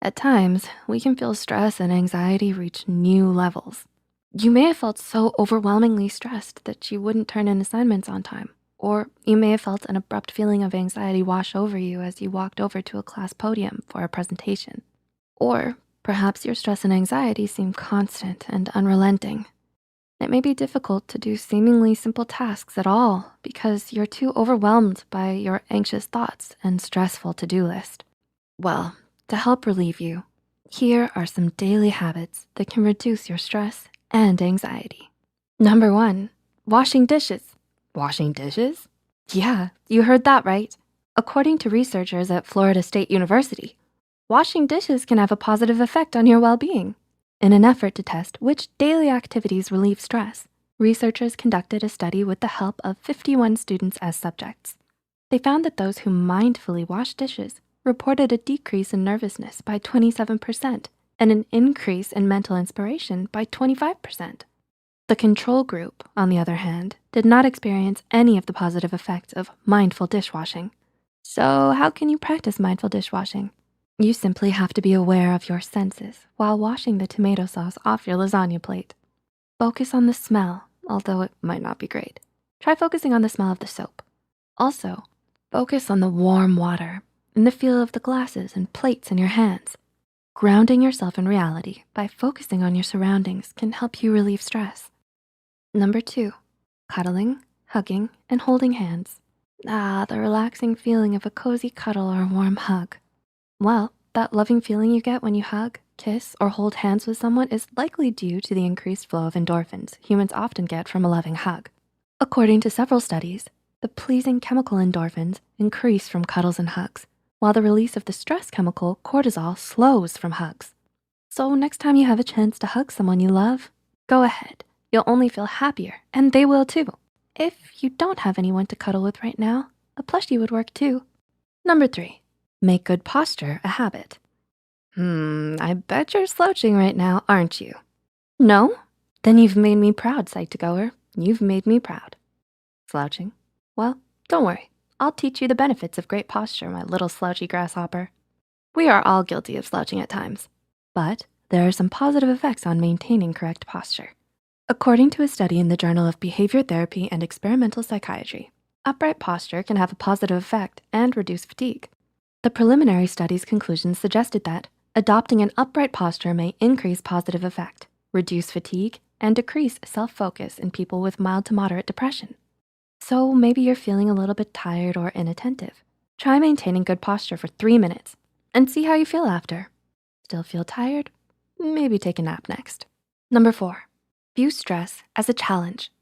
At times, we can feel stress and anxiety reach new levels. You may have felt so overwhelmingly stressed that you wouldn't turn in assignments on time, or you may have felt an abrupt feeling of anxiety wash over you as you walked over to a class podium for a presentation. Or perhaps your stress and anxiety seem constant and unrelenting. It may be difficult to do seemingly simple tasks at all because you're too overwhelmed by your anxious thoughts and stressful to-do list. Well, to help relieve you, here are some daily habits that can reduce your stress and anxiety. Number 1, washing dishes. Washing dishes? Yeah, you heard that right. According to researchers at Florida State University, washing dishes can have a positive effect on your well-being. In an effort to test which daily activities relieve stress, researchers conducted a study with the help of 51 students as subjects. They found that those who mindfully washed dishes reported a decrease in nervousness by 27% and an increase in mental inspiration by 25%. The control group, on the other hand, did not experience any of the positive effects of mindful dishwashing. So how can you practice mindful dishwashing? You simply have to be aware of your senses while washing the tomato sauce off your lasagna plate. Focus on the smell, although it might not be great. Try focusing on the smell of the soap. Also, focus on the warm water and the feel of the glasses and plates in your hands. Grounding yourself in reality by focusing on your surroundings can help you relieve stress. Number 2, cuddling, hugging, and holding hands. The relaxing feeling of a cozy cuddle or a warm hug. Well, that loving feeling you get when you hug, kiss, or hold hands with someone is likely due to the increased flow of endorphins humans often get from a loving hug. According to several studies, the pleasing chemical endorphins increase from cuddles and hugs, while the release of the stress chemical cortisol slows from hugs. So next time you have a chance to hug someone you love, go ahead. You'll only feel happier, and they will too. If you don't have anyone to cuddle with right now, a plushie would work too. Number 3, make good posture a habit. I bet you're slouching right now, aren't you? No? Then you've made me proud, Psych2Goer. You've made me proud. Slouching? Well, don't worry. I'll teach you the benefits of great posture, my little slouchy grasshopper. We are all guilty of slouching at times, but there are some positive effects on maintaining correct posture. According to a study in the Journal of Behavior Therapy and Experimental Psychiatry, upright posture can have a positive effect and reduce fatigue. The preliminary study's conclusions suggested that adopting an upright posture may increase positive effect, reduce fatigue, and decrease self-focus in people with mild to moderate depression. So maybe you're feeling a little bit tired or inattentive. Try maintaining good posture for 3 minutes and see how you feel after. Still feel tired? Maybe take a nap next. Number 4, view stress as a challenge.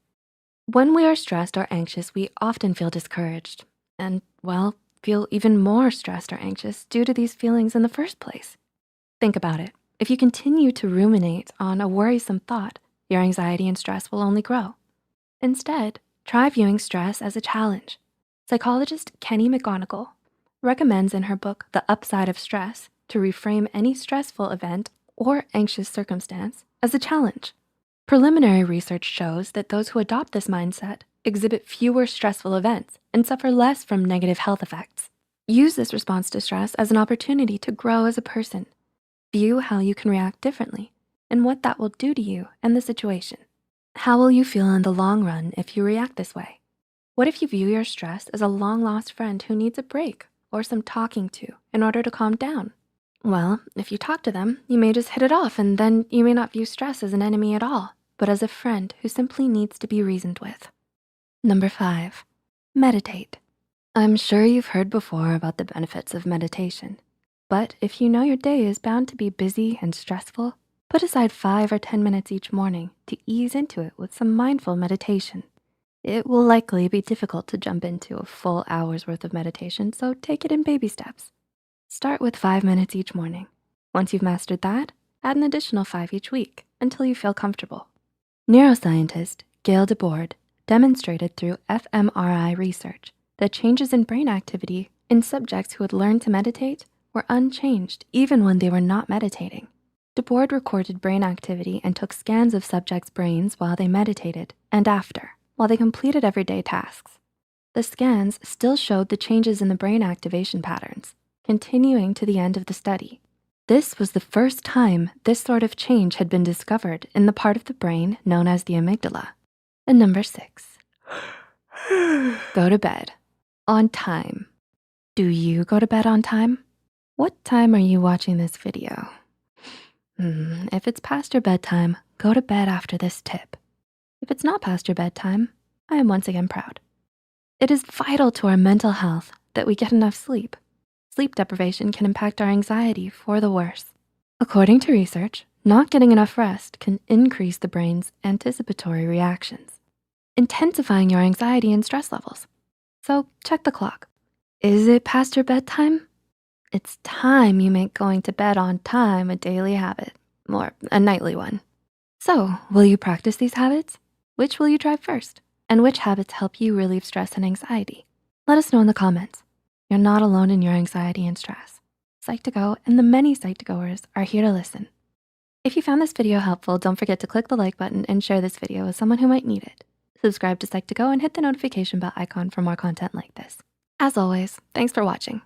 When we are stressed or anxious, we often feel discouraged and, well, feel even more stressed or anxious due to these feelings in the first place. Think about it. If you continue to ruminate on a worrisome thought, your anxiety and stress will only grow. Instead, try viewing stress as a challenge. Psychologist Kenny McGonigal recommends in her book, The Upside of Stress, to reframe any stressful event or anxious circumstance as a challenge. Preliminary research shows that those who adopt this mindset exhibit fewer stressful events and suffer less from negative health effects. Use this response to stress as an opportunity to grow as a person. View how you can react differently and what that will do to you and the situation. How will you feel in the long run if you react this way? What if you view your stress as a long-lost friend who needs a break or some talking to in order to calm down? Well, if you talk to them, you may just hit it off, and then you may not view stress as an enemy at all, but as a friend who simply needs to be reasoned with. Number 5, meditate. I'm sure you've heard before about the benefits of meditation, but if you know your day is bound to be busy and stressful, put aside 5 or 10 minutes each morning to ease into it with some mindful meditation. It will likely be difficult to jump into a full hour's worth of meditation, so take it in baby steps. Start with 5 minutes each morning. Once you've mastered that, add an additional 5 each week until you feel comfortable. Neuroscientist Gail DeBoard demonstrated through fMRI research that changes in brain activity in subjects who had learned to meditate were unchanged even when they were not meditating. DeBoard recorded brain activity and took scans of subjects' brains while they meditated and after, while they completed everyday tasks. The scans still showed the changes in the brain activation patterns, continuing to the end of the study. This was the first time this sort of change had been discovered in the part of the brain known as the amygdala. And number 6, go to bed on time. Do you go to bed on time? What time are you watching this video? If it's past your bedtime, go to bed after this tip. If it's not past your bedtime, I am once again proud. It is vital to our mental health that we get enough sleep. Sleep deprivation can impact our anxiety for the worse. According to research, not getting enough rest can increase the brain's anticipatory reactions, intensifying your anxiety and stress levels. So check the clock. Is it past your bedtime? It's time you make going to bed on time a daily habit, or a nightly one. So will you practice these habits? Which will you try first? And which habits help you relieve stress and anxiety? Let us know in the comments. You're not alone in your anxiety and stress. Psych2Go and the many Psych2Goers are here to listen. If you found this video helpful, don't forget to click the like button and share this video with someone who might need it. Subscribe to Psych2Go and hit the notification bell icon for more content like this. As always, thanks for watching.